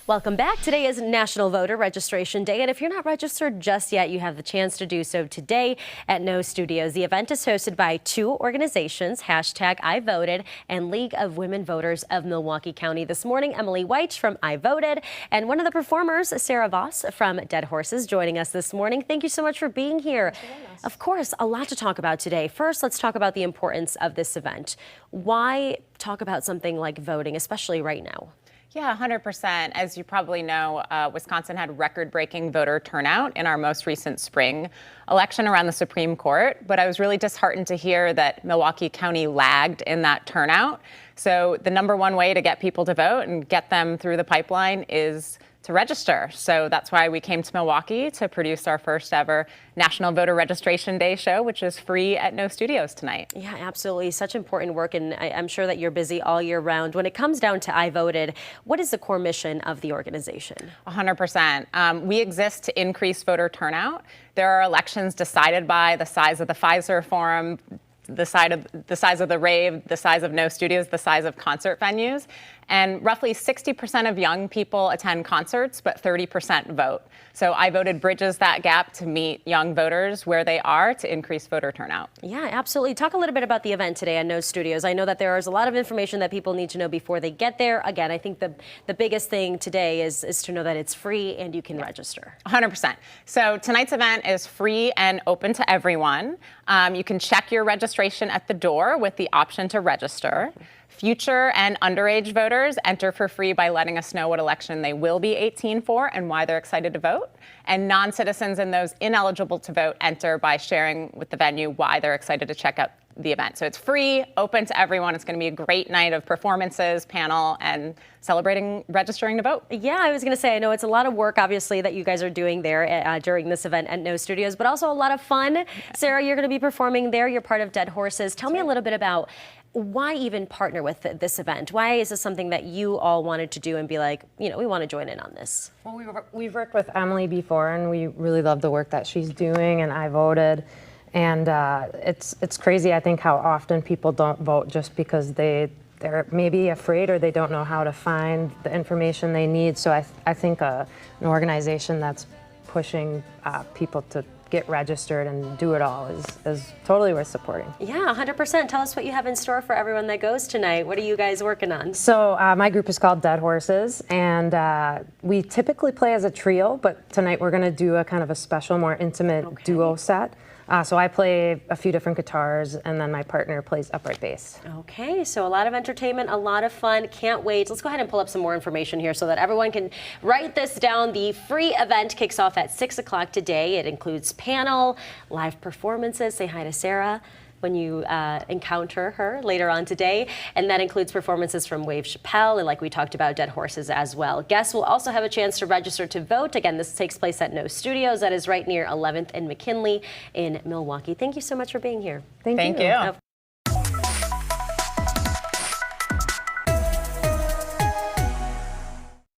Welcome back. Today is National Voter Registration Day, and if you're not registered just yet, you have the chance to do so today at No Studios. The event is hosted by two organizations, #IVoted and League of Women Voters of Milwaukee County. This morning, Emily White from iVoted and one of the performers, Sarah Voss from Dead Horses, joining us this morning. Thank you so much for being here. Of course, a lot to talk about today. First, let's talk about the importance of this event. Why talk about something like voting, especially right now? Yeah, 100%. As you probably know, Wisconsin had record-breaking voter turnout in our most recent spring election around the Supreme Court. But I was really disheartened to hear that Milwaukee County lagged in that turnout. So the number one way to get people to vote and get them through the pipeline is to register. So that's why we came to Milwaukee to produce our first ever National Voter Registration Day show, which is free at No Studios tonight. Yeah, absolutely. Such important work, and I'm sure that you're busy all year round. When it comes down to iVoted, what is the core mission of the organization? 100%. We exist to increase voter turnout. There are elections decided by the size of the Pfizer Forum, the size of the rave, the size of No Studios, the size of concert venues. And roughly 60% of young people attend concerts, but 30% vote. So iVoted bridges that gap to meet young voters where they are to increase voter turnout. Yeah, absolutely. Talk a little bit about the event today at No Studios. I know that there is a lot of information that people need to know before they get there. Again, I think the biggest thing today is to know that it's free and you can register. 100%. So tonight's event is free and open to everyone. You can check your registration at the door with the option to register. Future and underage voters enter for free by letting us know what election they will be 18 for and why they're excited to vote. And non-citizens and those ineligible to vote enter by sharing with the venue why they're excited to check out the event. So it's free, open to everyone. It's going to be a great night of performances, panel, and celebrating registering to vote. Yeah, I was going to say, I know it's a lot of work, obviously, that you guys are doing there during this event at No Studios, but also a lot of fun. Yeah. Sarah, you're going to be performing there. You're part of Dead Horses. Tell me a little bit about why even partner with this event? Why is this something that you all wanted to do and be like, you know, we want to join in on this? Well, we've worked with Emily before, and we really love the work that she's doing, and iVoted. And it's crazy, I think, how often people don't vote just because they're maybe afraid or they don't know how to find the information they need. So I think an organization that's pushing people to get registered and do it all is totally worth supporting. Yeah, 100%. Tell us what you have in store for everyone that goes tonight. What are you guys working on? So my group is called Dead Horses, and we typically play as a trio, but tonight we're going to do a kind of a special, more intimate duo set. So I play a few different guitars, and then my partner plays upright bass. Okay, so a lot of entertainment, a lot of fun. Can't wait. Let's go ahead and pull up some more information here so that everyone can write this down. The free event kicks off at 6 o'clock today. It includes panel, live performances. Say hi to Sarah when you encounter her later on today. And that includes performances from Wave Chappelle and, like we talked about, Dead Horses as well. Guests will also have a chance to register to vote. Again, this takes place at No Studios. That is right near 11th and McKinley in Milwaukee. Thank you so much for being here. Thank you.